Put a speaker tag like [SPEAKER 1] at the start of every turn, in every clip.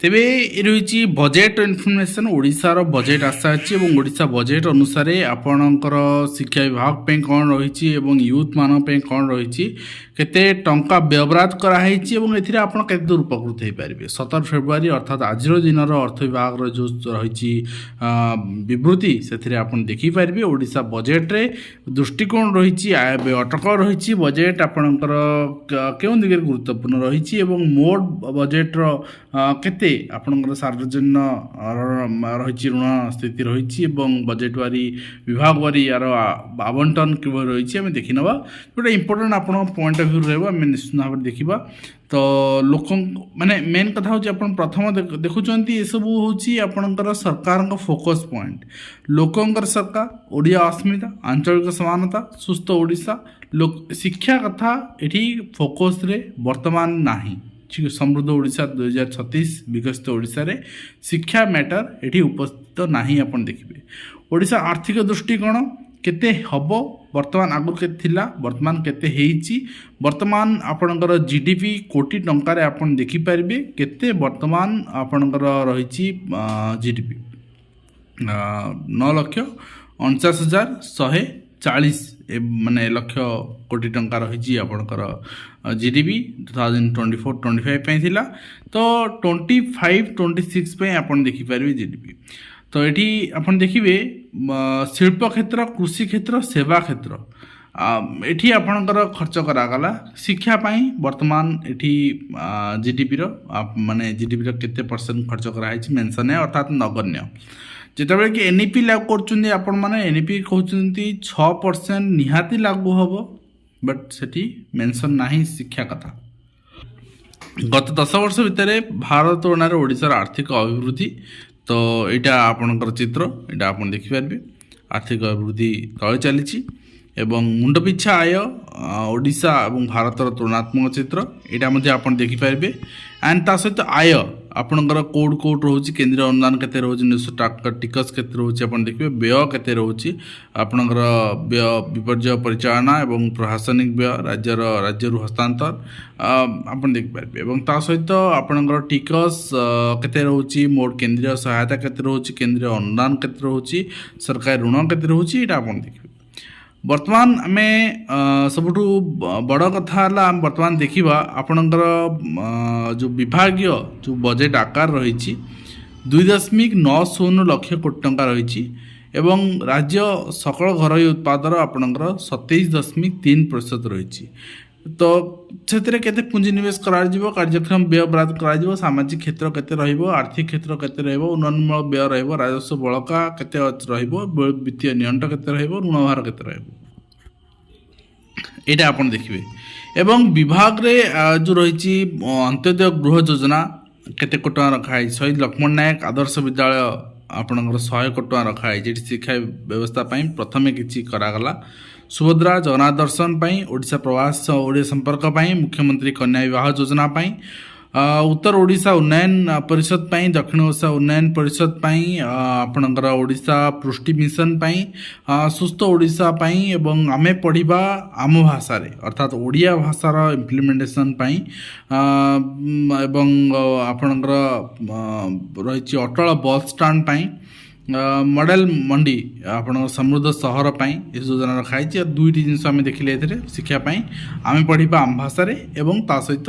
[SPEAKER 1] तेबे रही budget information ओडिशार बजेट आशा अच्छी और ओडिशा बजेट अनुसार आपणकर शिक्षा विभाग पे कौन रही यूथ मान कौन रही केते टंका व्यवरात कराई आप उपकृत हो पारे 17 फेब्रुआरी अर्थात आज दिन अर्थ विभाग जो रही विवृत्ति से आप देखिपारे ओडिशा बजेट रे दृष्टिकोण रही अटकल रही बजेट आपणकर क्यों दिगरे गुरुत्वपूर्ण रही मोड बजेट्र केते आपणकर सार्वजनिक रही ऋण स्थिति रही बजेट वारी विभाग वारी यार आवंटन कि रही आम देखी ना जोटा इंपोर्टेंट आप पॉइंट ऑफ व्यू रहा निश्चित भाव में देखा तो लोक माने मेन कथा हूँ आप प्रथम देखुं ये सब हूँ आपणकर सरकार फोकस पॉइंट लोकंर सरकार ओडिया अस्मिता आंचलिक समानता सुस्थ ओडिशा शिक्षा कथा ये फोकस रे वर्तमान नाही समृद्ध ओडिशा 2036 विकसित ओडिशा रे शिक्षा मैटर ये उपस्थित नाही अपन देखिए ओडिशा आर्थिक दृष्टिकोण केते हबो वर्तमान आगु के थिला वर्तमान केते हेइची वर्तमान आपणकर जीडीपी कोटी टंका रे आपण देखि पारबे केते वर्तमान आपणकर रहिची जीडीपी 9,49,140 माने लक्ष कोटी टंका रही आपणकर जीडीपी 2024-25 थिला तो 25-26 पे आपण देखि पारबे जीडीपी तो ये आपन देखिए शिल्प क्षेत्र कृषि क्षेत्र सेवा क्षेत्र एठी आपणकर खर्च करागला शिक्षा पाई वर्तमान एठी जीडीपी माने जीडीपी केते परसेंट खर्च कराई मेंशन है अर्थात नगण्य जितेबाला कि एनईपी लागू कर आपण माने एनईपी कहते 6% निहाती लागू हम बट सेठी मेंशन नाही शिक्षा कथा गत 10 वर्ष भितर भारत तुलना ओडिशार आर्थिक अभिवृद्धि तो यहाँ आपणकर चित्र यहाँ आप देखिपारे आर्थिक अभिवृद्धि तले चली मुंड पिछा आय ओडिशा और भारतर तुलनात्मक चित्र यहाँ आप देखिपारे एंड ता सहित आय आपणकर कोड कोड रोचे केंद्रीय अनुदान केते रोचे निश्चित टिकस केते रोचे आप देखिए व्यय केते रोचे आपणकर व्यय विपर्य परिचालना एवं प्रशासनिक व्यय राज्य हस्तांतर आप देखिपारे एवं ता सहित आपणकर टिकस केते रोचे मोड केंद्रीय सहायता केते रोचे केंद्रीय अनुदान केते रोचे सरकारी ऋण केते रोचे यहाँ आप देखिए वर्तमान आमे सबुठु बड़ कथा वर्तमान देखा आपणकर जो विभागीय जो बजेट आकार रही 2.90 लक्ष कोटी टंका रही एवं राज्य सकल घरोई उत्पादर आपणकर 27.3% रही तो से केते पुंजी निवेश कार्यक्रम व्यय बराद कर सामाजिक क्षेत्र केते रहिबो आर्थिक क्षेत्र केते रहिबो उन्नयनमूलक व्यय रहिबो राजस्व बलका केते रहिबो वित्तीय नियंत्रण केते रहिबो ऋण भार केते रहिबो एटा आपण देखिबे एवं विभाग रे जो रही अंत्योदय गृह योजना केते कोटी टका रखाई शहीद लक्ष्मण नायक आदर्श विद्यालय आपणकर 100 कोटी टका रखाई जेठी शिक्षा व्यवस्था पई प्रथमे किछि करागला सुभद्रा जगन्नाथ दर्शन पाई ओडिशा प्रवास ओडिया संपर्क पाई मुख्यमंत्री कन्या विवाह योजना पाई उत्तर ओडिशा उन्नयन परिषद पाई दक्षिण ओडिशा उन्नयन परिषद पाई आपणकर ओडिशा पृष्टि मिशन पाई सुस्थ ओडिशा पाई एवं आमे पढ़िबा आम भाषा रे अर्थात ओडिया भाषार इम्प्लीमेंटेशन पाई एवं आपणकर रही अटल बस स्टैंड पाई मॉडल मंडी आप समृद्ध सहर पाई इस योजना रखाई दुईटी जिनस आम देखिले शिक्षा आम पढ़ा आम भाषा एवं ता सहित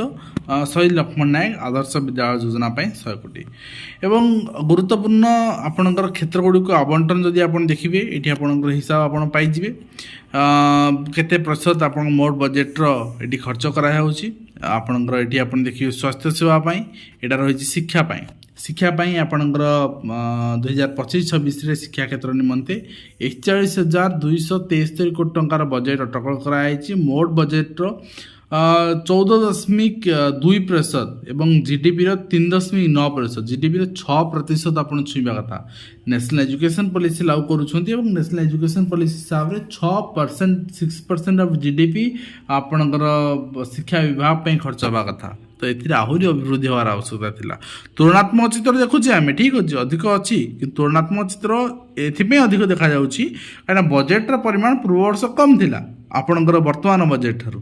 [SPEAKER 1] शहीद लक्ष्मण नायक आदर्श विद्यालय योजना 100 कोटी एवं गुरुत्वपूर्ण आपणकर क्षेत्र गुड़िक आवंटन जदि आप देखिए ये आपंकर हिसाब आप पाइबे केते प्रतिशत आप मोट बजेट्र ये खर्च कराऊँगी आपंकर ये आप देखिए स्वास्थ्य सेवाई यहाँ रही शिक्षा पाई आपणकर 2025-26 शिक्षा क्षेत्र निमंते 41,273 कोटी टंकार बजेट अटकल कराई मोट बजेट्र 14.2% ଏବଂ GDP 3.9%, GDP 6% ଆପଣ ଛୁଇଁବା କଥା। ନ୍ୟାସନାଲ ଏଜୁକେସନ୍ ପଲିସି ଲାଗୁ କରୁଛନ୍ତି ଏବଂ ନ୍ୟାସନାଲ ଏଜୁକେସନ୍ ପଲିସି ହିସାବରେ 6% ଅଫ୍ GDP ଆପଣଙ୍କର ଶିକ୍ଷା ବିଭାଗ ପାଇଁ ଖର୍ଚ୍ଚ ହେବା କଥା। ତ ଏଥିରେ ଆହୁରି ଅଭିବୃଦ୍ଧି ହେବାର ଆବଶ୍ୟକତା ଥିଲା। ତୁଳନାତ୍ମକ ଚିତ୍ର ଦେଖୁଛେ ଆମେ, ଠିକ୍ ଅଛି, ଅଧିକ ଅଛି, କିନ୍ତୁ ତୁଳନାତ୍ମକ ଚିତ୍ର ଏଥିପାଇଁ ଅଧିକ ଦେଖାଯାଉଛି କାହିଁକିନା ବଜେଟ୍ର ପରିମାଣ ପୂର୍ବ ବର୍ଷ କମ୍ ଥିଲା ଆପଣଙ୍କର ବର୍ତ୍ତମାନ ବଜେଟ୍ ଠାରୁ।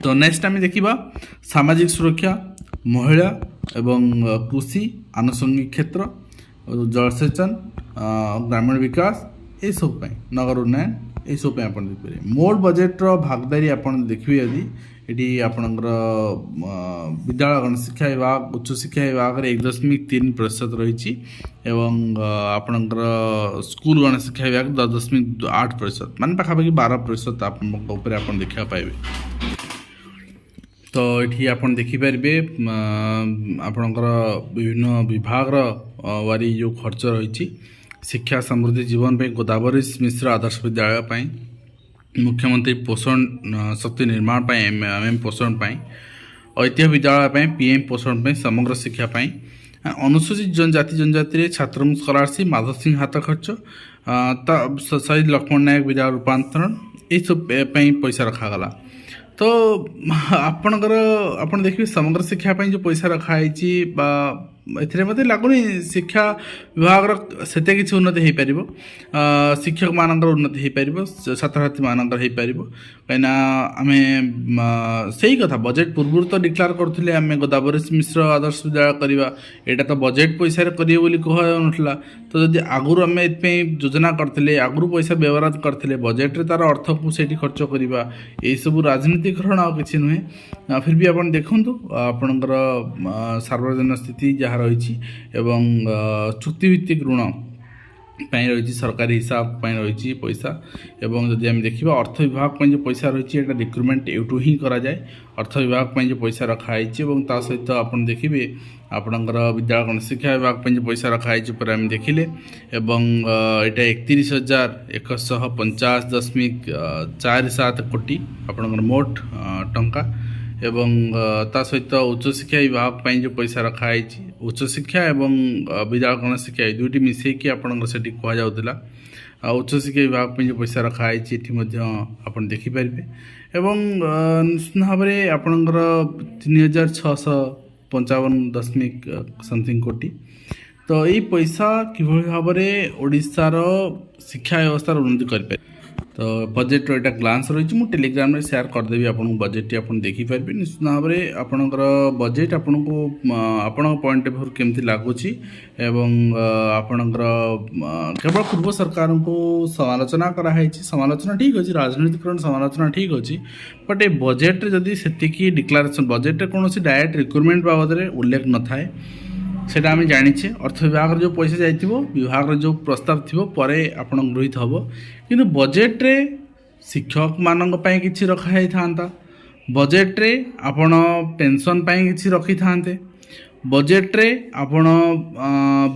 [SPEAKER 1] ତ ନେକ୍ସଟ ଆମେ ଦେଖିବା ସାମାଜିକ ସୁରକ୍ଷା, ମହିଳା ଏବଂ କୃଷି, ଆନୁଷଙ୍ଗିକ କ୍ଷେତ୍ର, ଜଳସେଚନ, ଗ୍ରାମୀଣ ବିକାଶ, ଏସବୁ ପାଇଁ, ନଗର ଉନ୍ନୟନ, ଏସବୁ ପାଇଁ ଆପଣ ଦେଖିପାରିବେ। ମୋଟ ବଜେଟ୍ର ଭାଗଦାରୀ ଆପଣ ଦେଖିବେ ଯଦି ଏଠି ଆପଣଙ୍କର ବିଦ୍ୟାଳୟ ଗଣଶିକ୍ଷା ବିଭାଗ, ଉଚ୍ଚଶିକ୍ଷା ବିଭାଗରେ 1.3% ରହିଛି ଏବଂ ଆପଣଙ୍କର ସ୍କୁଲ ଗଣଶିକ୍ଷା ବିଭାଗ 10.8%, ମାନେ ପାଖାପାଖି 12% ଆପଣଙ୍କ ଉପରେ ଆପଣ ଦେଖିବାକୁ ପାଇବେ। ତ ଏଠି ଆପଣ ଦେଖିପାରିବେ ଆପଣଙ୍କର ବିଭିନ୍ନ ବିଭାଗର ୱାରି ଯେଉଁ ଖର୍ଚ୍ଚ ରହିଛି। ଶିକ୍ଷା ସମୃଦ୍ଧି ଜୀବନ ପାଇଁ ଗୋଦାବରୀ ମିଶ୍ର ଆଦର୍ଶ ବିଦ୍ୟାଳୟ ପାଇଁ, ମୁଖ୍ୟମନ୍ତ୍ରୀ ପୋଷଣ ଶକ୍ତି ନିର୍ମାଣ ପାଇଁ MM ପୋଷଣ ପାଇଁ, ଐତିହ୍ୟ ବିଦ୍ୟାଳୟ ପାଇଁ PM ପୋଷଣ ପାଇଁ, ସମଗ୍ର ଶିକ୍ଷା ପାଇଁ, ଅନୁସୂଚିତ ଜାତି ଜନଜାତିରେ ଛାତ୍ରଙ୍କୁ ସ୍କଲାରସିପ୍, ମାଧବ ସିଂ ହାତ ଖର୍ଚ୍ଚ, ଶହୀଦ ଲକ୍ଷ୍ମଣ ନାୟକ ବିଦ୍ୟାଳୟ ରୂପାନ୍ତରଣ, ଏସବୁ ପାଇଁ ପଇସା ରଖାଗଲା। ତ ଆପଣଙ୍କର ଆପଣ ଦେଖିବେ ସମଗ୍ର ଶିକ୍ଷା ପାଇଁ ଯେଉଁ ପଇସା ରଖାହେଇଛି ବା ଏଥିରେ ମୋତେ ଲାଗୁନି ଶିକ୍ଷା ବିଭାଗର ସେତେ କିଛି ଉନ୍ନତି ହୋଇପାରିବ, ଶିକ୍ଷକମାନଙ୍କର ଉନ୍ନତି ହୋଇପାରିବ, ଛାତ୍ରଛାତ୍ରୀମାନଙ୍କର ହୋଇପାରିବ। କାହିଁକିନା ଆମେ ସେଇ କଥା ବଜେଟ୍ ପୂର୍ବରୁ ତ ଡିକ୍ଲାର କରୁଥିଲେ ଆମେ ଗୋଦାବରୀ ମିଶ୍ର ଆଦର୍ଶ ବିଦ୍ୟାଳୟ କରିବା, ଏଇଟା ତ ବଜେଟ୍ ପଇସାରେ କରିବେ ବୋଲି କୁହାଯାଉନଥିଲା। ତ ଯଦି ଆଗରୁ ଆମେ ଏଥିପାଇଁ ଯୋଜନା କରିଥିଲେ, ଆଗରୁ ପଇସା ବ୍ୟବହାର କରିଥିଲେ, ବଜେଟ୍ରେ ତା'ର ଅର୍ଥକୁ ସେଇଠି ଖର୍ଚ୍ଚ କରିବା, ଏଇସବୁ ରାଜନୀତିକରଣ ଆଉ କିଛି ନୁହେଁ। ଫିର୍ ବି ଆପଣ ଦେଖନ୍ତୁ ଆପଣଙ୍କର ସାର୍ବଜନୀନ ସ୍ଥିତି ଯାହା ରହିଛି ଏବଂ ଚୁକ୍ତିଭିତ୍ତିକ ଋଣ ପାଇଁ ରହିଛି, ସରକାରୀ ହିସାବ ପାଇଁ ରହିଛି ପଇସା। ଏବଂ ଯଦି ଆମେ ଦେଖିବା ଅର୍ଥ ବିଭାଗ ପାଇଁ ଯେଉଁ ପଇସା ରହିଛି ଏଇଟା ରିକ୍ରୁଟମେଣ୍ଟ ଏଇଠୁ ହିଁ କରାଯାଏ। ଅର୍ଥ ବିଭାଗ ପାଇଁ ଯେଉଁ ପଇସା ରଖାହେଇଛି ଏବଂ ତା ସହିତ ଆପଣ ଦେଖିବେ ଆପଣଙ୍କର ବିଦ୍ୟାଳୟ ଗଣଶିକ୍ଷା ବିଭାଗ ପାଇଁ ଯେଉଁ ପଇସା ରଖାହେଇଛି ଉପରେ ଆମେ ଦେଖିଲେ ଏବଂ ଏଇଟା 31,150.47 କୋଟି ଆପଣଙ୍କର ମୋଟ ଟଙ୍କା। ଏବଂ ତା ସହିତ ଉଚ୍ଚଶିକ୍ଷା ବିଭାଗ ପାଇଁ ଯେଉଁ ପଇସା ରଖାହେଇଛି, ଉଚ୍ଚଶିକ୍ଷା ଏବଂ ବିଦ୍ୟାଳୟ ଗଣଶିକ୍ଷା ଏ ଦୁଇଟି ମିଶାଇକି ଆପଣଙ୍କର ସେଠି କୁହାଯାଉଥିଲା। ଉଚ୍ଚଶିକ୍ଷା ବିଭାଗ ପାଇଁ ଯେଉଁ ପଇସା ରଖାହେଇଛି ଏଠି ମଧ୍ୟ ଆପଣ ଦେଖିପାରିବେ। ଏବଂ ନିଶ୍ଚିତ ଭାବରେ ଆପଣଙ୍କର 3,655.something କୋଟି। ତ ଏଇ ପଇସା କିଭଳି ଭାବରେ ଓଡ଼ିଶାର ଶିକ୍ଷା ବ୍ୟବସ୍ଥାର ଉନ୍ନତି କରିପାରିବେ। ତ ବଜେଟ୍ର ଏଇଟା ଗ୍ଲାନ୍ସ ରହିଛି, ମୁଁ ଟେଲିଗ୍ରାମରେ ସେୟାର କରିଦେବି ଆପଣଙ୍କୁ, ବଜେଟ୍ଟି ଆପଣ ଦେଖିପାରିବେ। ନିଶ୍ଚିତ ଭାବରେ ଆପଣଙ୍କର ବଜେଟ୍ ଆପଣଙ୍କୁ ଆପଣଙ୍କ ପଏଣ୍ଟ ଅଫ୍ ଭ୍ୟୁରୁ କେମିତି ଲାଗୁଛି ଏବଂ ଆପଣଙ୍କର କେବଳ ପୂର୍ବ ସରକାରଙ୍କୁ ସମାଲୋଚନା କରାହେଇଛି, ସମାଲୋଚନା ଠିକ୍ ଅଛି, ରାଜନୀତିକରଣ ସମାଲୋଚନା ଠିକ୍ ଅଛି, ବଟ୍ ଏ ବଜେଟ୍ରେ ଯଦି ସେତିକି ଡିକ୍ଲାରେସନ୍, ବଜେଟ୍ରେ କୌଣସି ଡାଇରେକ୍ଟ ରିକ୍ରୁଟମେଣ୍ଟ ବାବଦରେ ଉଲ୍ଲେଖ ନଥାଏ, ସେଇଟା ଆମେ ଜାଣିଛେ। ଅର୍ଥ ବିଭାଗର ଯେଉଁ ପଇସା ଯାଇଥିବ, ବିଭାଗର ଯେଉଁ ପ୍ରସ୍ତାବ ଥିବ ପରେ ଆପଣ ଗୃହୀତ ହେବ, କିନ୍ତୁ ବଜେଟ୍ରେ ଶିକ୍ଷକମାନଙ୍କ ପାଇଁ କିଛି ରଖାଯାଇଥାନ୍ତା, ବଜେଟ୍ରେ ଆପଣ ପେନ୍ସନ୍ ପାଇଁ କିଛି ରଖିଥାନ୍ତେ, ବଜେଟ୍ରେ ଆପଣ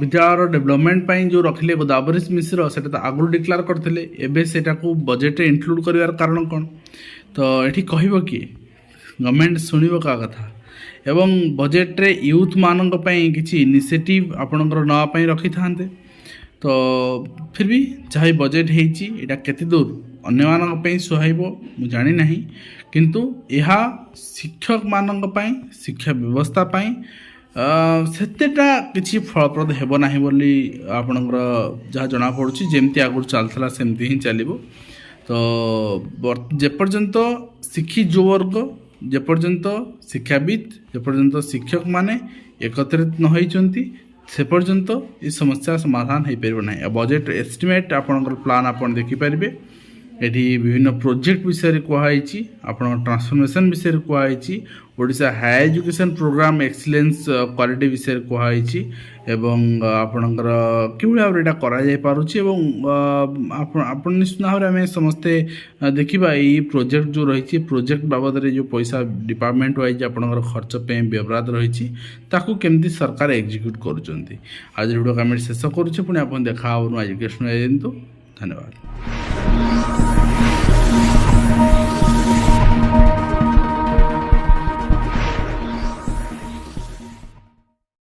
[SPEAKER 1] ବିଦ୍ୟାଳୟର ଡେଭଲପମେଣ୍ଟ ପାଇଁ ଯେଉଁ ରଖିଲେ ଗୋଦାବରୀ ମିଶ୍ର ସେଇଟା ତ ଆଗରୁ ଡିକ୍ଲାର କରିଥିଲେ, ଏବେ ସେଇଟାକୁ ବଜେଟ୍ରେ ଇନକ୍ଲୁଡ଼ କରିବାର କାରଣ କ'ଣ? ତ ଏଠି କହିବ କିଏ? ଗଭର୍ଣ୍ଣମେଣ୍ଟ ଶୁଣିବ କାହା କଥା? ଏବଂ ବଜେଟ୍ରେ ୟୁଥ୍ମାନଙ୍କ ପାଇଁ କିଛି ଇନିସିଏଟିଭ୍ ଆପଣଙ୍କର ନେବା ପାଇଁ ରଖିଥାନ୍ତେ। ତ ଫିର୍ ବି ଯାହା ବଜେଟ୍ ହେଇଛି ଏଇଟା କେତେ ଦୂର ଅନ୍ୟମାନଙ୍କ ପାଇଁ ସୁହାଇବ ମୁଁ ଜାଣିନାହିଁ, କିନ୍ତୁ ଏହା ଶିକ୍ଷକମାନଙ୍କ ପାଇଁ, ଶିକ୍ଷା ବ୍ୟବସ୍ଥା ପାଇଁ ସେତେଟା କିଛି ଫଳପ୍ରଦ ହେବ ନାହିଁ ବୋଲି ଆପଣଙ୍କର ଯାହା ଜଣାପଡ଼ୁଛି। ଯେମିତି ଆଗରୁ ଚାଲିଥିଲା ସେମିତି ହିଁ ଚାଲିବ। ତ ଯେପର୍ଯ୍ୟନ୍ତ ଶିକ୍ଷିତ ଯୁବବର୍ଗ, ଯେପର୍ଯ୍ୟନ୍ତ ଶିକ୍ଷାବିତ୍, ଯେପର୍ଯ୍ୟନ୍ତ ଶିକ୍ଷକମାନେ ଏକତ୍ରିତ ନ ହୋଇଛନ୍ତି ସେ ପର୍ଯ୍ୟନ୍ତ ଏ ସମସ୍ୟା ସମାଧାନ ହୋଇପାରିବ ନାହିଁ। ବଜେଟ୍ ଏଷ୍ଟିମେଟ୍ ଆପଣଙ୍କର ପ୍ଲାନ୍ ଆପଣ ଦେଖିପାରିବେ। ଏଠି ବିଭିନ୍ନ ପ୍ରୋଜେକ୍ଟ ବିଷୟରେ କୁହାଯାଇଛି, ଆପଣଙ୍କ ଟ୍ରାନ୍ସଫର୍ମେସନ୍ ବିଷୟରେ କୁହାଯାଇଛି, Odisha higher education program excellence quality ବିଷୟରେ କୁହାଯାଇଛି ଏବଂ ଆପଣଙ୍କର କିଭଳି ଭାବରେ ଏଇଟା କରାଯାଇପାରୁଛି ଏବଂ ଆପଣ ନିଶ୍ଚିତ ଭାବରେ ଆମେ ସମସ୍ତେ ଦେଖିବା ଏଇ ପ୍ରୋଜେକ୍ଟ ଯେଉଁ ରହିଛି, ପ୍ରୋଜେକ୍ଟ ବାବଦରେ ଯେଉଁ ପଇସା ଡିପାର୍ଟମେଣ୍ଟ ୱାଇଜ୍ ଆପଣଙ୍କର ଖର୍ଚ୍ଚ ପାଇଁ ବ୍ୟବହାର ରହିଛି ତାକୁ କେମିତି ସରକାର ଏକ୍ଜିକ୍ୟୁଟ୍ କରୁଛନ୍ତି। ଆଜି ଭିଡ଼ିଓ କମେଣ୍ଟ ଶେଷ କରୁଛେ, ପୁଣି ଆପଣ ଦେଖା ହେବନି ଏଜୁକେସନ୍ ଏଜେଣ୍ଟୁ। ଧନ୍ୟବାଦ।